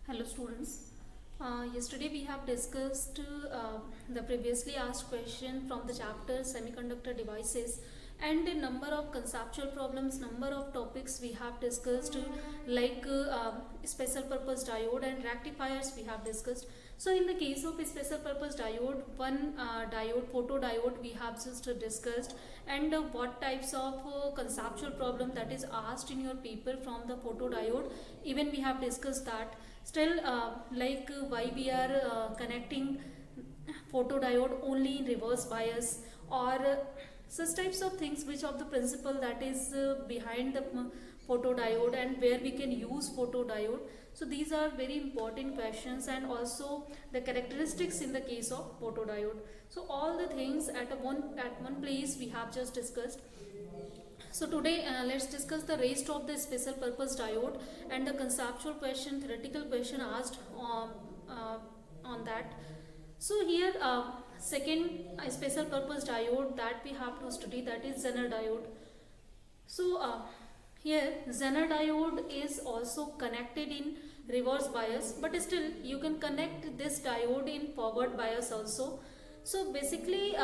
Hello students. Yesterday we have discussed the previously asked question from the chapter semiconductor devices and a number of conceptual problems, number of topics we have discussed like special purpose diode and rectifiers we have discussed. So in the case of a special purpose diode, one diode, photodiode we have just discussed, and what types of conceptual problem that is asked in your paper from the photodiode, even we have discussed that. Still why we are connecting photodiode only in reverse bias, or such types of things, which of the principle that is behind the photodiode and where we can use photodiode. So these are very important questions, and also the characteristics in the case of photodiode. So all the things at one place we have just discussed. So today let's discuss the rest of the special purpose diode and the conceptual question, theoretical question asked on that. So here second special purpose diode that we have to study, that is Zener diode. So here Zener diode is also connected in reverse bias, but still you can connect this diode in forward bias also. So basically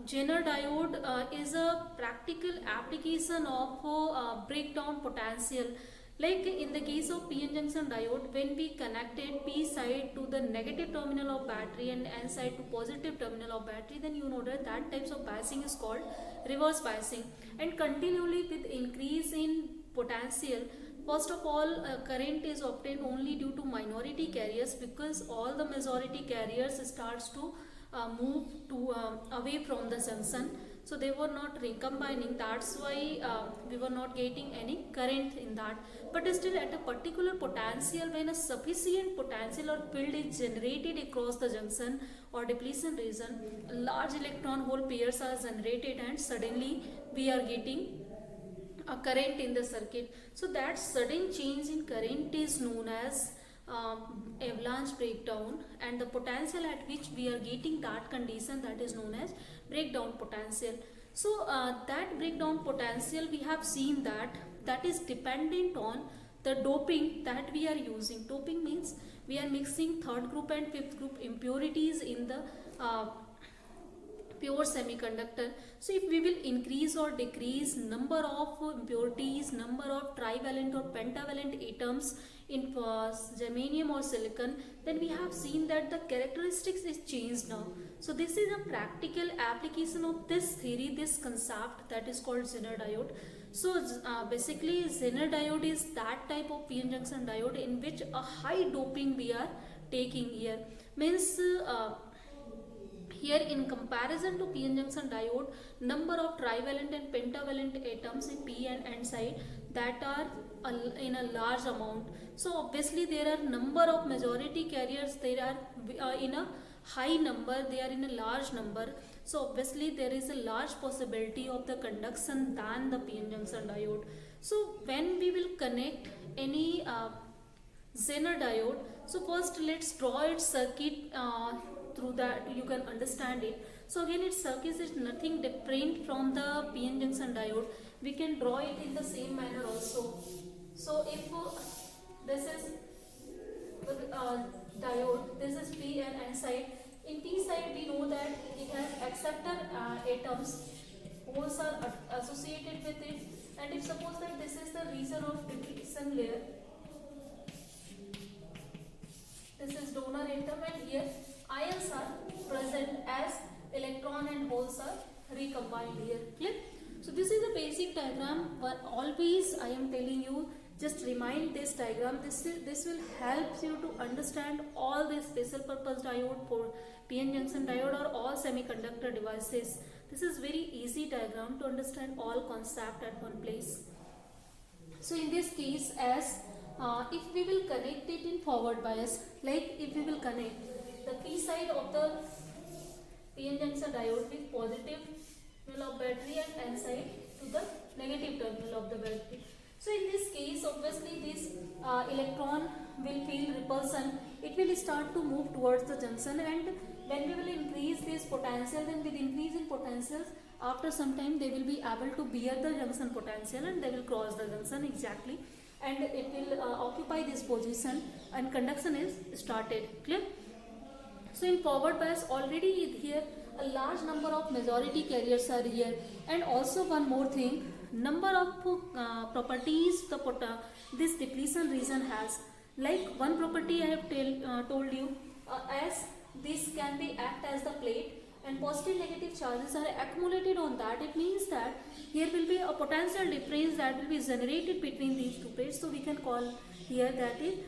Zener diode is a practical application of breakdown potential. Like in the case of PN junction diode, when we connected P side to the negative terminal of battery and N side to positive terminal of battery, then you know that types of biasing is called reverse biasing. And continually with increase in potential, first of all current is obtained only due to minority carriers, because all the majority carriers starts to move to away from the junction, so they were not recombining. That's why we were not getting any current in that. But still at a particular potential, when a sufficient potential or field is generated across the junction or depletion region, large electron hole pairs are generated and suddenly we are getting a current in the circuit. So that sudden change in current is known as avalanche breakdown, and the potential at which we are getting that condition, that is known as breakdown potential. So that breakdown potential, we have seen that is dependent on the doping that we are using. Doping means we are mixing third group and fifth group impurities in the pure semiconductor. So if we will increase or decrease number of impurities, number of trivalent or pentavalent atoms in germanium or silicon, then we have seen that the characteristics is changed now. So this is a practical application of this theory, this concept, that is called Zener diode. So basically Zener diode is that type of PN junction diode in which a high doping we are taking here. Means here in comparison to PN junction diode, number of trivalent and pentavalent atoms in P and N side that are in a large amount. So obviously there are number of majority carriers, they are in a high number, they are in a large number. So obviously there is a large possibility of the conduction than the PN junction diode. So when we will connect any Zener diode, so first let's draw its circuit, through that you can understand it. So again, its circuit is nothing different from the PN junction diode. We can draw it in the same manner also. So if this is the diode, this is P and N side. In P side we know that it has acceptor atoms, holes are associated with it, and if suppose that this is the region of depletion layer, this is donor atom, and here ions are present as electron and holes are recombined here. Clear? So this is the basic diagram, but always I am telling you, just remind this diagram. This will help you to understand all this special purpose diode for PN junction diode or all semiconductor devices. This is very easy diagram to understand all concept at one place. So in this case, as if we will connect it in forward bias, like if we will connect the P side of the PN junction diode with positive terminal of battery and N side to the negative terminal of the battery. So in this case, obviously this electron will feel repulsion, it will start to move towards the junction, and when we will increase this potential, then with increase in potentials, after some time they will be able to bear the junction potential and they will cross the junction exactly. and it will occupy this position and conduction is started. Clear? So in forward bias already here a large number of majority carriers are here, and also one more thing, number of properties this depletion region has. Like one property I have told you, as this can be act as the plate and positive negative charges are accumulated on that, it means that here will be a potential difference that will be generated between these two plates. So we can call here that is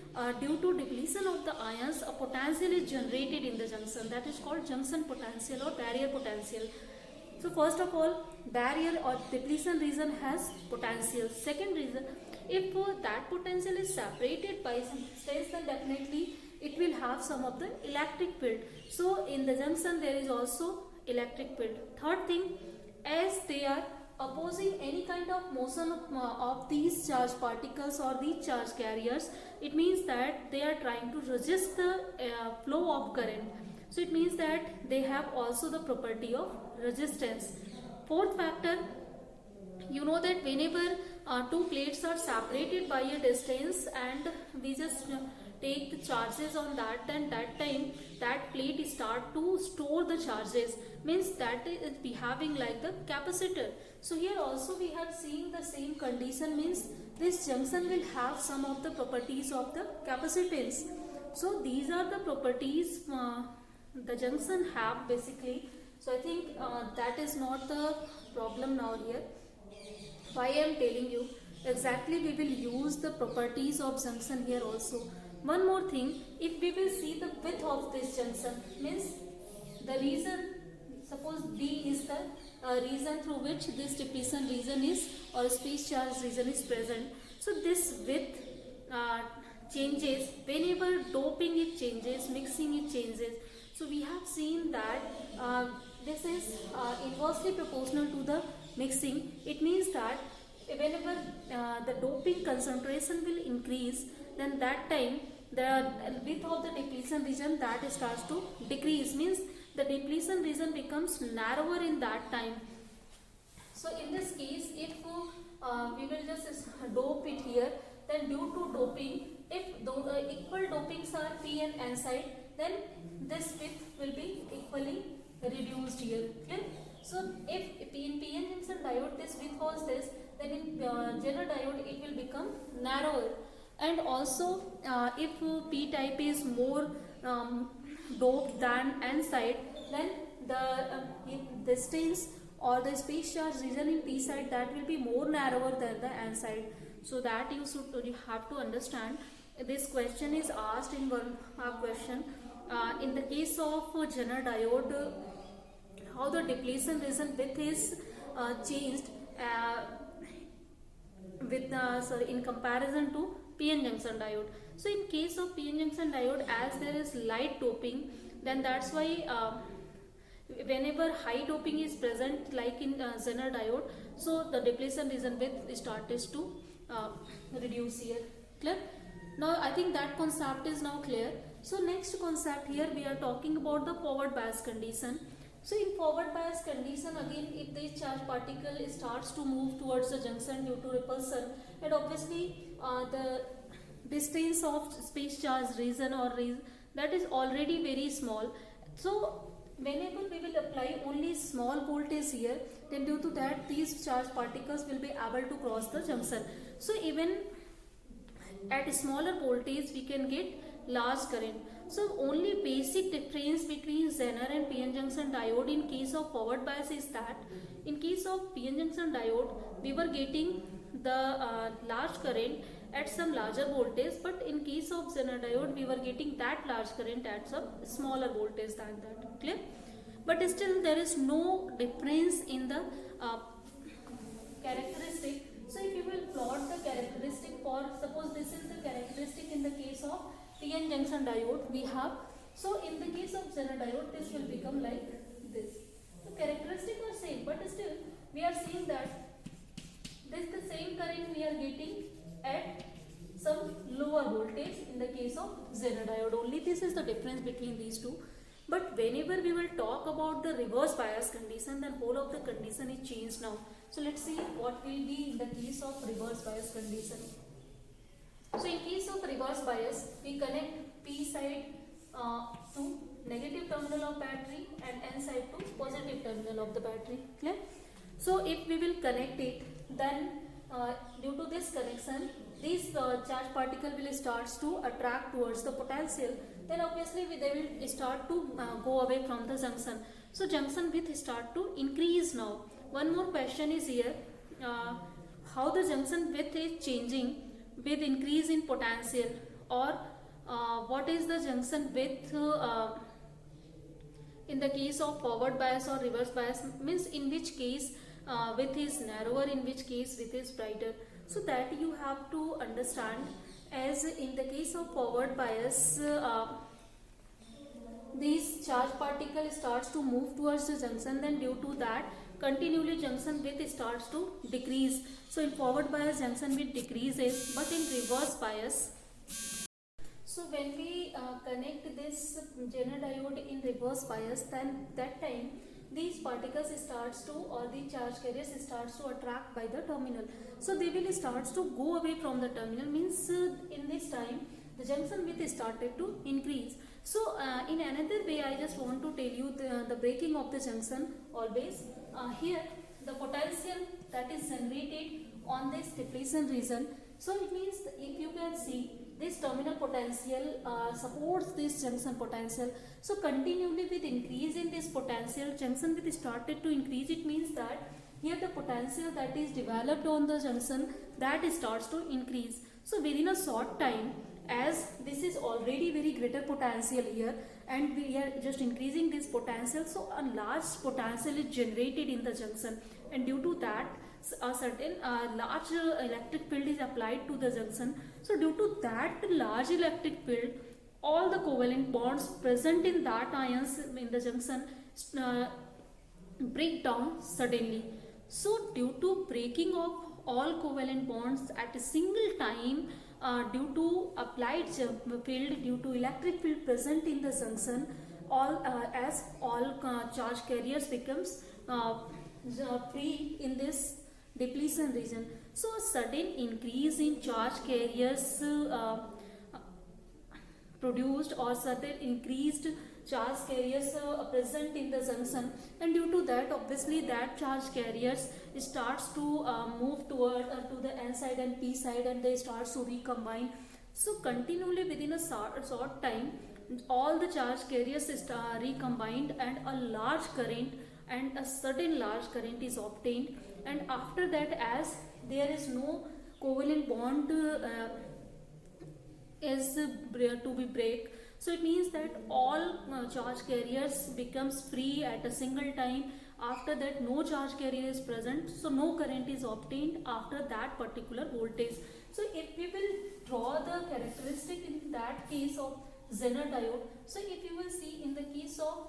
due to depletion of the ions, a potential is generated in the junction, that is called junction potential or barrier potential. So first of all, barrier or depletion region has potential. Second reason, if that potential is separated by some distance, then definitely it will have some of the electric field. So in the junction there is also electric field. Third thing, as they are opposing any kind of motion of these charge particles or these charge carriers, it means that they are trying to resist the flow of current. So it means that they have also the property of resistance. Fourth factor, you know that whenever two plates are separated by a distance and we just take the charges on that, then that time that plate start to store the charges, means that is behaving like the capacitor. So here also we have seen the same condition, means this junction will have some of the properties of the capacitance. So these are the properties the junction have basically. So I think that is not the problem now here. Why I am telling you, exactly we will use the properties of junction here also. One more thing, if we will see the width of this junction, means the reason, suppose D is the reason through which this depletion region is or space charge region is present. So this width changes whenever doping it changes, mixing it changes. So we have seen that this is inversely proportional to the mixing. It means that whenever the doping concentration will increase, then that time the width of the depletion region that starts to decrease, means the depletion region becomes narrower in that time. So in this case, if we will just dope it here, then due to doping, if equal dopings are P and N side, then this width will be equally reduced here. Clear? So if in PN junction diode this width was this, then in Zener diode it will become narrower. And also if P type is more doped than N side, then the distance or the space charge region in P side, that will be more narrower than the N side. So that you have to understand. This question is asked in one question. In the case of Zener diode, how the depletion region width is changed in comparison to PN junction diode. So in case of PN junction diode, as there is light doping, then that's why whenever high doping is present, like in Zener diode, so the depletion region width starts to reduce here. Clear? Now I think that concept is now clear. So next concept here we are talking about the forward bias condition. So in forward bias condition, again if the charge particle starts to move towards the junction due to repulsion, and obviously the distance of space charge region or that is already very small. So whenever we will apply only small voltage here, then due to that these charge particles will be able to cross the junction. So even at smaller voltage we can get large current. So only basic difference between Zener and PN junction diode in case of forward bias is that in case of PN junction diode we were getting the large current at some larger voltage, but in case of Zener diode we were getting that large current at some smaller voltage than that. Clear? But still there is no difference in the characteristic. So if you will plot the characteristic for, suppose this is the characteristic in the case of PN junction diode we have. So in the case of Zener diode this will become like this. So characteristic are same, but still we are seeing that this the same current we are getting at some lower voltage in the case of Zener diode. Only this is the difference between these two. But whenever we will talk about the reverse bias condition, then whole of the condition is changed now. So let's see what will be in the case of reverse bias condition. So in case of reverse bias, we connect P side to negative terminal of battery and N side to positive terminal of the battery. Clear? So if we will connect it, then due to this connection, these charge particle will start to attract towards the potential. Then obviously they will start to go away from the junction. So junction width start to increase now. One more question is here, how the junction width is changing with increase in potential, or what is the junction width in the case of forward bias or reverse bias, means in which case width is narrower, in which case width is brighter. So that you have to understand, as in the case of forward bias, these charge particle starts to move towards the junction, then due to that continually junction width starts to decrease. So in forward bias junction width decreases, but in reverse bias, so when we connect this Zener diode in reverse bias, then that time these particles starts to, or the charge carriers starts to attract by the terminal. So they will starts to go away from the terminal, means in this time the junction width started to increase. So in another way, I just want to tell you the breaking of the junction always. Here the potential that is generated on this depletion region. So it means if you can see, this terminal potential supports this junction potential. So continually with increase in this potential, junction width started to increase. It means that here the potential that is developed on the junction, that starts to increase. So within a short time, as this is already very greater potential here and we are just increasing this potential, so a large potential is generated in the junction, and due to that a certain large electric field is applied to the junction. So due to that large electric field, all the covalent bonds present in that ions in the junction break down suddenly. So due to breaking of all covalent bonds at a single time, due to applied field, due to electric field present in the junction, as all charge carriers becomes free in this depletion region. So a sudden increase in charge carriers produced, or sudden increased charge carriers present in the junction, and due to that obviously that charge carriers starts to move toward to the N side and P side, and they starts to recombine. So continually within a short time, all the charge carriers recombined and a large current, and a sudden large current is obtained. And after that, as there is no covalent bond is to be break, so it means that all charge carriers becomes free at a single time. After that no charge carrier is present, so no current is obtained after that particular voltage. So if we will draw the characteristic in that case of Zener diode, so if you will see in the case of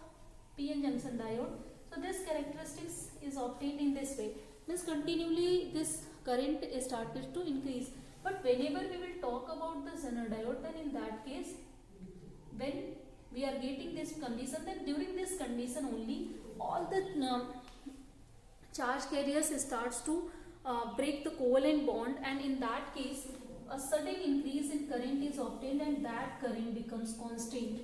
PN junction diode, so this characteristics is obtained in this way, means continually this current is started to increase. But whenever we will talk about the Zener diode, then in that case, when we are getting this condition, then during this condition only all the charge carriers starts to break the covalent bond, and in that case a sudden increase in current is obtained, and that current becomes constant.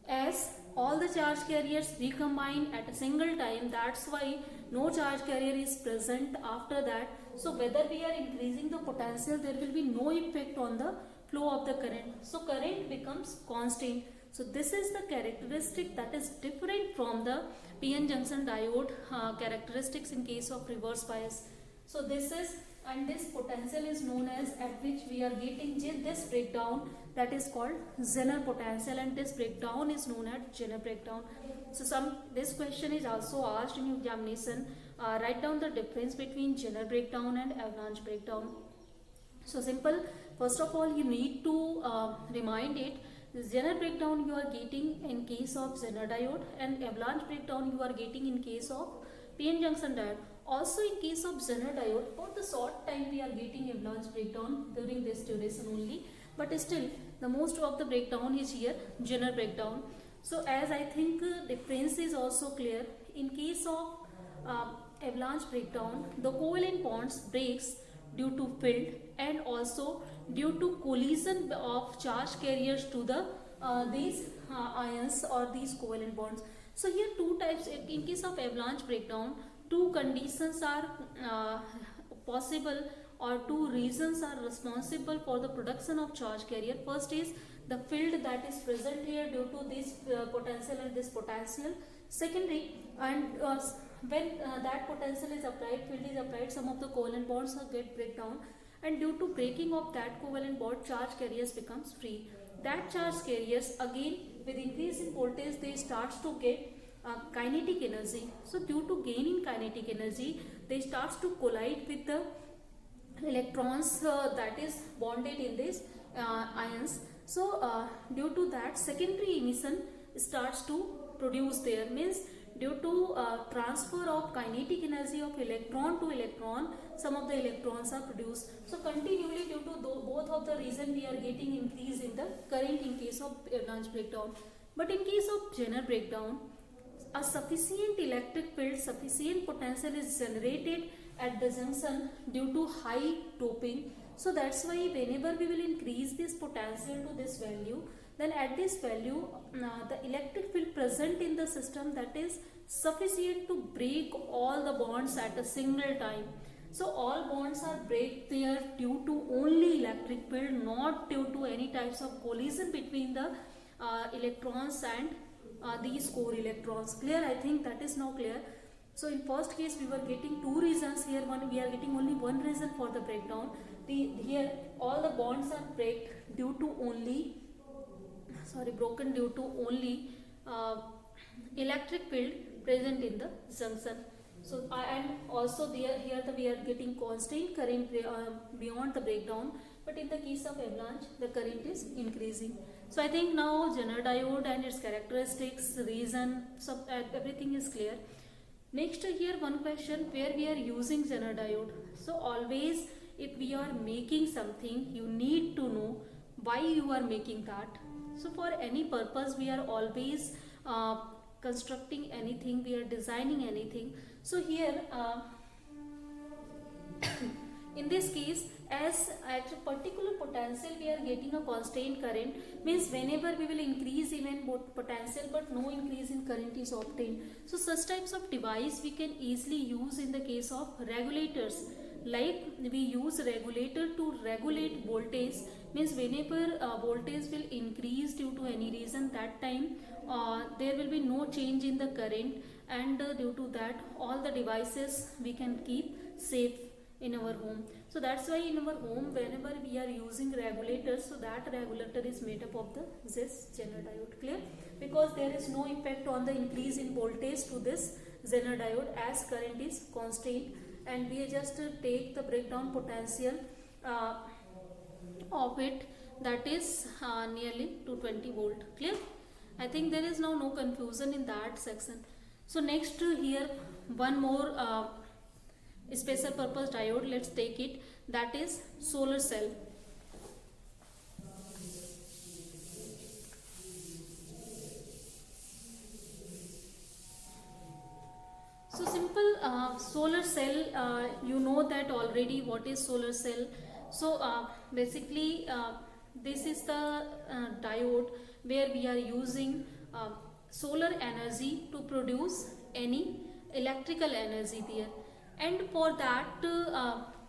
As all the charge carriers recombine at a single time, that's why no charge carrier is present after that. So whether we are increasing the potential, there will be no effect on the flow of the current. So current becomes constant. So this is the characteristic that is different from the PN junction diode characteristics in case of reverse bias. So this is, and this potential is known as, at which we are getting this breakdown, that is called Zener potential, and this breakdown is known as Zener breakdown. So this question is also asked in examination. Write down the difference between Zener breakdown and avalanche breakdown. So simple. First of all, you need to remind it. The Zener breakdown you are getting in case of Zener diode, and avalanche breakdown you are getting in case of PN junction diode. Also in case of Zener diode, for the short time we are getting avalanche breakdown during this duration only, but still the most of the breakdown is here Zener breakdown. So as I think difference is also clear, in case of avalanche breakdown, the covalent bonds breaks due to field and also due to collision of charge carriers to the these ions or these covalent bonds. So here two types. In case of avalanche breakdown, two conditions are possible, or two reasons are responsible for the production of charge carrier. First is the field that is present here due to this potential and this potential. Secondary, and when that potential is applied, field is applied, some of the covalent bonds get breakdown, and due to breaking of that covalent bond, charge carriers becomes free. That charge carriers again with increase in voltage they starts to get kinetic energy. So due to gain in kinetic energy, they starts to collide with the electrons that is bonded in these ions. So due to that, secondary emission starts to produce there, means due to transfer of kinetic energy of electron to electron, some of the electrons are produced. So continually due to both of the reason we are getting increase in the current in case of avalanche breakdown. But in case of Zener breakdown, a sufficient electric field, sufficient potential is generated at the junction due to high doping. So that's why whenever we will increase this potential to this value, then at this value the electric field present in the system that is sufficient to break all the bonds at a single time. So all bonds are break there due to only electric field, not due to any types of collision between the electrons and these core electrons. Clear? I think that is now clear. So in first case we were getting two reasons. Here we are getting only one reason for the breakdown. Here all the bonds are broken due to only electric field present in the junction. So and also we are getting constant current beyond the breakdown, but in the case of avalanche the current is increasing. So I think now Zener diode and its characteristics, reason, so everything is clear. Next here one question where we are using Zener diode. So always if we are making something, you need to know why you are making that. So for any purpose we are always constructing anything, we are designing anything. So here in this case, as at a particular potential we are getting a constant current, means whenever we will increase even potential but no increase in current is obtained. So such types of device we can easily use in the case of regulators. Like we use regulator to regulate voltage, means whenever voltage will increase due to any reason, that time there will be no change in the current, and due to that all the devices we can keep safe in our home. So that's why in our home whenever we are using regulators, so that regulator is made up of this Zener diode. Clear? Because there is no effect on the increase in voltage to this Zener diode as current is constant, and we just take the breakdown potential of it, that is nearly 220 volt. Clear? I think there is now no confusion in that section. So next here one more special purpose diode, let's take it, that is solar cell. So simple solar cell, you know that already what is solar cell. So basically this is the diode where we are using solar energy to produce any electrical energy there, and for that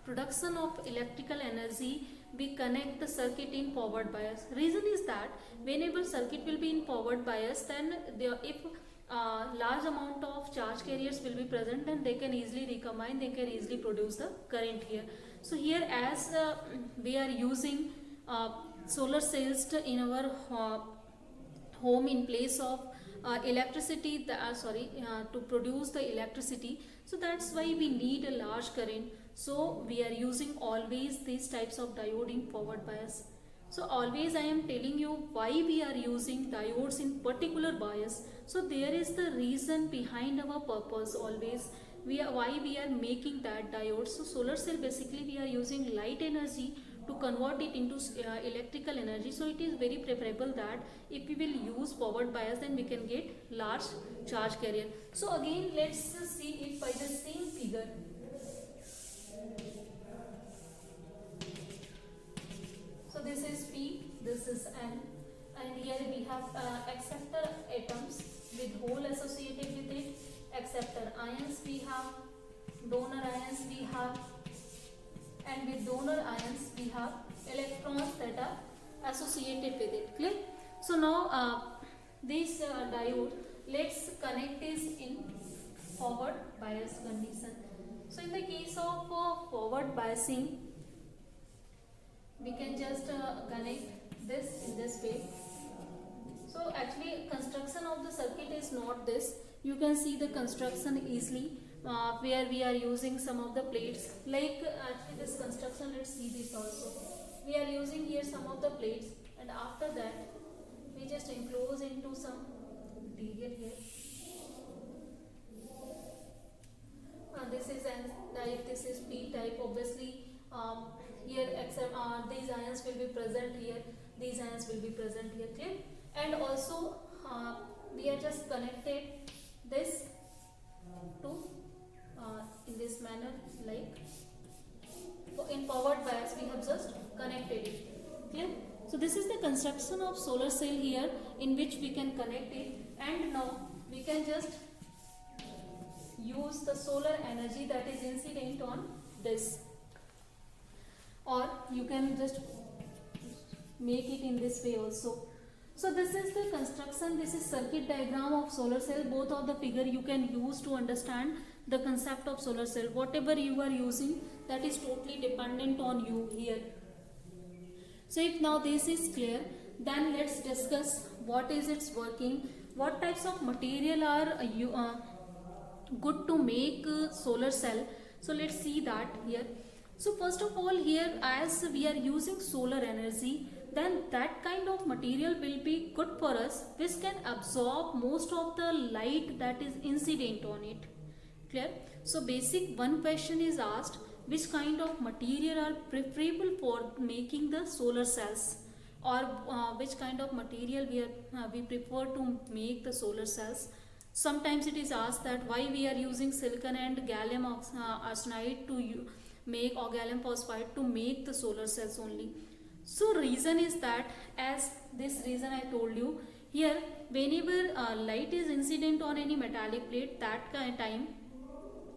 production of electrical energy we connect the circuit in forward bias. Reason is that whenever circuit will be in forward bias, then if large amount of charge carriers will be present, then they can easily recombine, they can easily produce the current here. So here as we are using solar cells in our home in place of electricity, to produce the electricity, so that's why we need a large current. So we are using always these types of diode in forward bias. So always I am telling you why we are using diodes in particular bias. So there is the reason behind our purpose always. Why we are making that diode. So solar cell basically we are using light energy to convert it into electrical energy. So it is very preferable that if we will use forward bias, then we can get large charge carrier. So again let's see it by the same figure. this is P, this is N, and here we have acceptor atoms with hole associated with it, acceptor ions we have, donor ions we have, and with donor ions we have electrons that are associated with it. Clear? So now this diode, let's connect this in forward bias condition. So in the case of forward biasing, we can just connect this in this way. So actually construction of the circuit is not this. You can see the construction easily where we are using some of the plates. Like actually this construction, let's see this also. We are using here some of the plates, and after that we just enclose into some material here. This is N type, this is P type. Obviously here except these ions will be present here, these ions will be present here. Clear? And also we are just connected this to in this manner, like in forward bias we have just connected it. Clear? So this is the construction of solar cell here, in which we can connect it, and now we can just use the solar energy that is incident on this, or you can just make it in this way also. So this is the construction, this is circuit diagram of solar cell. Both of the figure you can use to understand the concept of solar cell. Whatever you are using, that is totally dependent on you here. So if now this is clear, then let's discuss what is its working, what types of material are good to make solar cell. So let's see that here. So first of all, here as we are using solar energy, then that kind of material will be good for us, which can absorb most of the light that is incident on it. Clear? So basic one question is asked, which kind of material are preferable for making the solar cells, or which kind of material we prefer to make the solar cells. Sometimes it is asked that why we are using silicon and gallium arsenide to make, or gallium phosphide to make the solar cells only. So reason is that, as this reason I told you, here whenever light is incident on any metallic plate, that time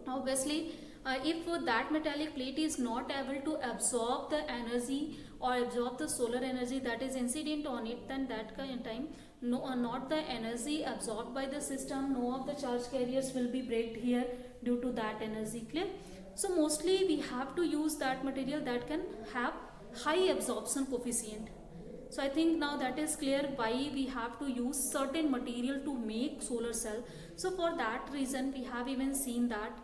obviously if that metallic plate is not able to absorb the energy or absorb the solar energy that is incident on it, then that kind of time not the energy absorbed by the system, no of the charge carriers will be breaked here due to that energy. Clear? So mostly we have to use that material that can have high absorption coefficient. So I think now that is clear why we have to use certain material to make solar cell. So for that reason we have even seen that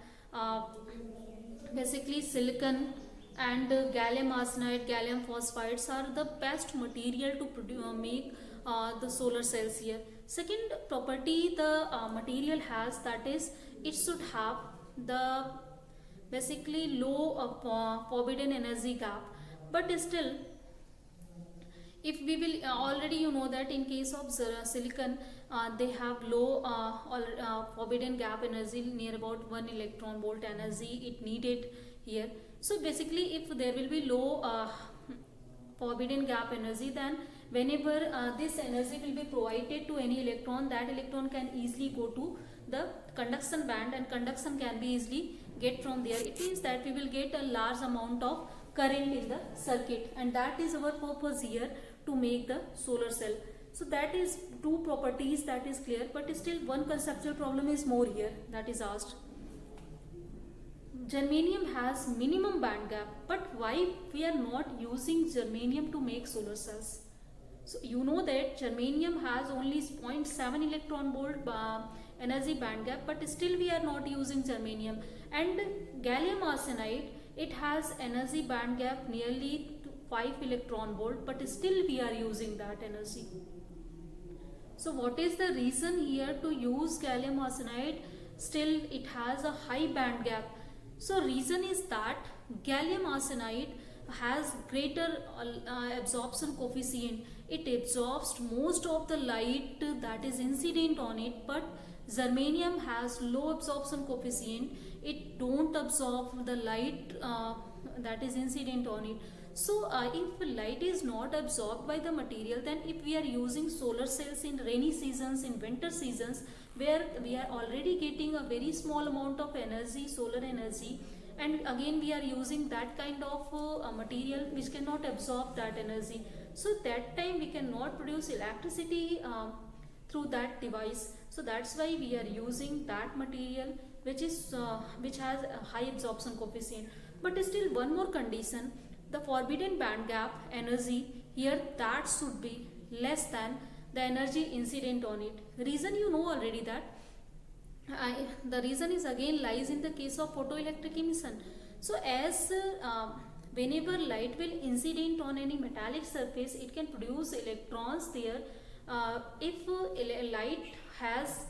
basically silicon and gallium arsenide, gallium phosphides are the best material to make the solar cells here. Second property the material has, that is it should have the basically low forbidden energy gap. But still, if we will already you know that in case of silicon they have low forbidden gap energy, near about 1 electron volt energy it needed here. So basically if there will be low forbidden gap energy, then whenever this energy will be provided to any electron, that electron can easily go to the conduction band, and conduction can be easily get from there. It means that we will get a large amount of current in the circuit, and that is our purpose here to make the solar cell. So that is two properties, that is clear, but still one conceptual problem is more here that is asked. Germanium has minimum band gap, but why we are not using germanium to make solar cells? So you know that germanium has only 0.7 electron volt energy band gap, but still we are not using germanium. And gallium arsenide, it has energy band gap nearly 5 electron volt, but still we are using that energy. So what is the reason here to use gallium arsenide? Still it has a high band gap. So reason is that gallium arsenide has greater absorption coefficient. It absorbs most of the light that is incident on it, but germanium has low absorption coefficient. It don't absorb the light that is incident on it. So if light is not absorbed by the material, then if we are using solar cells in rainy seasons, in winter seasons, where we are already getting a very small amount of energy, solar energy, and again we are using that kind of material which cannot absorb that energy, so that time we cannot produce electricity through that device. So that's why we are using that material which has a high absorption coefficient. But still one more condition, the forbidden band gap energy here, that should be less than the energy incident on it. Reason you know already that. The reason is again lies in the case of photoelectric emission. So as whenever light will incident on any metallic surface, it can produce electrons there. If light has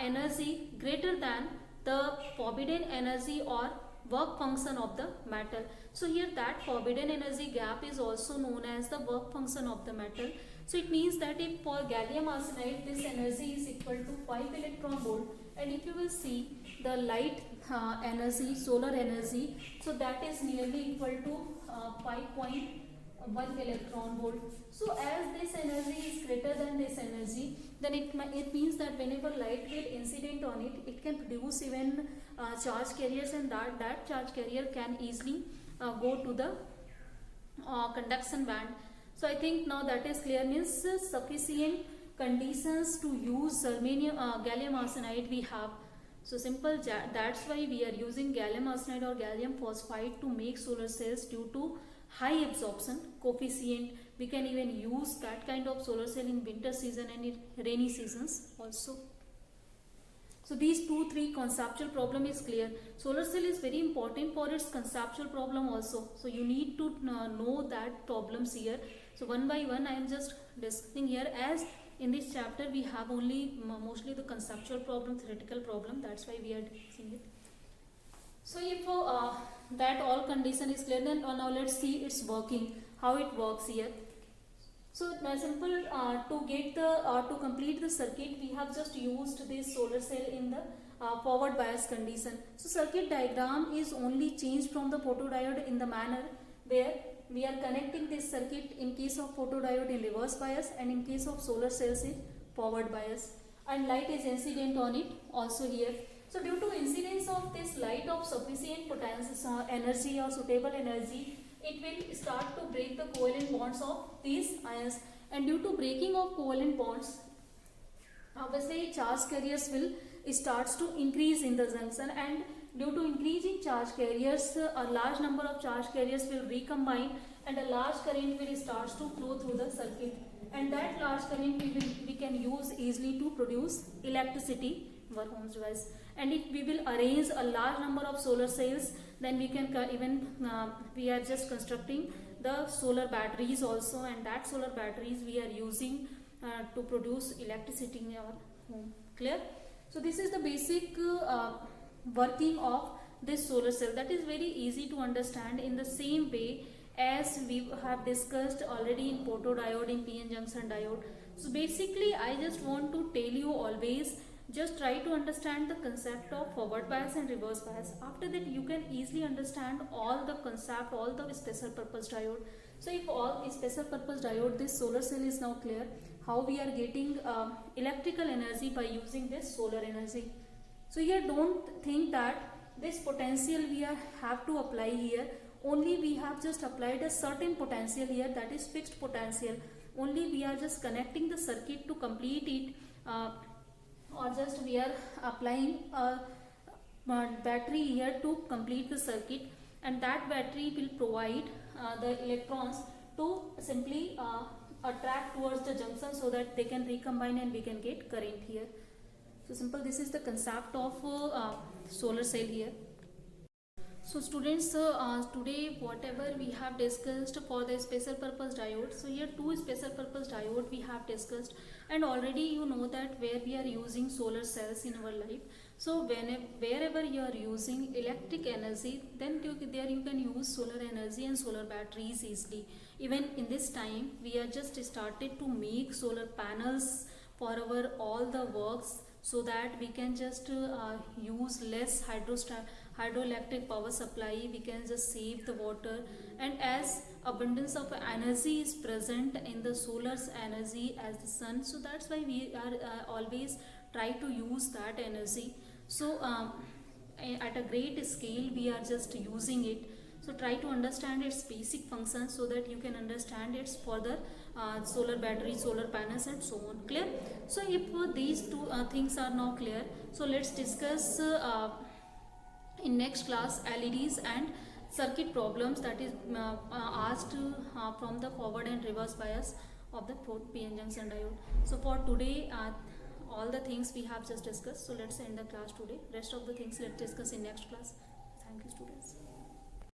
energy greater than the forbidden energy or work function of the metal. So here that forbidden energy gap is also known as the work function of the metal. So it means that if for gallium arsenide this energy is equal to 5 electron volt, and if you will see the light energy, solar energy, so that is nearly equal to 5.1 electron volt. So as this energy is greater than this energy, then it means that whenever light will incident on it, it can produce even charge carriers, and that charge carrier can easily go to the conduction band. So I think now that is clear, means sufficient conditions to use gallium arsenide we have. So simple, that's why we are using gallium arsenide or gallium phosphide to make solar cells due to high absorption coefficient. We can even use that kind of solar cell in winter season and in rainy seasons also. So these 2-3 conceptual problem is clear. Solar cell is very important for its conceptual problem also. So you need to know that problems here. So one by one I am just discussing here, as in this chapter we have only mostly the conceptual problem, theoretical problem. That's why we are discussing it. So if that all condition is clear, then now let's see its working, how it works here. So simple, to complete the circuit, we have just used this solar cell in the forward bias condition. So circuit diagram is only changed from the photodiode in the manner where we are connecting this circuit in case of photodiode in reverse bias, and in case of solar cells in forward bias, and light is incident on it also here. So due to incidence of this light of sufficient potential energy or suitable energy, it will start to break the covalent bonds of these ions, and due to breaking of covalent bonds, obviously charge carriers will starts to increase in the junction, and due to increasing charge carriers, a large number of charge carriers will recombine, and a large current will starts to flow through the circuit, and that large current we can use easily to produce electricity in our homes device. And if we will arrange a large number of solar cells, then we can we are just constructing the solar batteries also, and that solar batteries we are using to produce electricity in our home. Clear? So this is the basic working of this solar cell. That is very easy to understand in the same way as we have discussed already in photodiode, in PN junction diode. So basically I just want to tell you always, just try to understand the concept of forward bias and reverse bias. After that you can easily understand all the concept, all the special purpose diode. So if all special purpose diode, this solar cell is now clear, how we are getting electrical energy by using this solar energy. So here don't think that this potential we have to apply here. Only we have just applied a certain potential here, that is fixed potential. Only we are just connecting the circuit to complete it, or just we are applying a battery here to complete the circuit, and that battery will provide the electrons to simply attract towards the junction so that they can recombine and we can get current here. So simple, this is the concept of solar cell here. So students, today whatever we have discussed for the special purpose diode, so here two special purpose diode we have discussed, and already you know that where we are using solar cells in our life. So wherever you are using electric energy, then there you can use solar energy and solar batteries easily. Even in this time we are just started to make solar panels for our all the works, so that we can just use less hydroelectric power supply, we can just save the water. And as abundance of energy is present in the solar's energy as the sun, so that's why we are always try to use that energy. So at a great scale we are just using it, so try to understand its basic functions so that you can understand its further solar battery, solar panels and so on. Clear? So if these two things are now clear, so let's discuss in next class LEDs and circuit problems, that is asked from the forward and reverse bias of the 4 PN junction diode. So for today all the things we have just discussed, so let's end the class today. Rest of the things let's discuss in next class. Thank you students.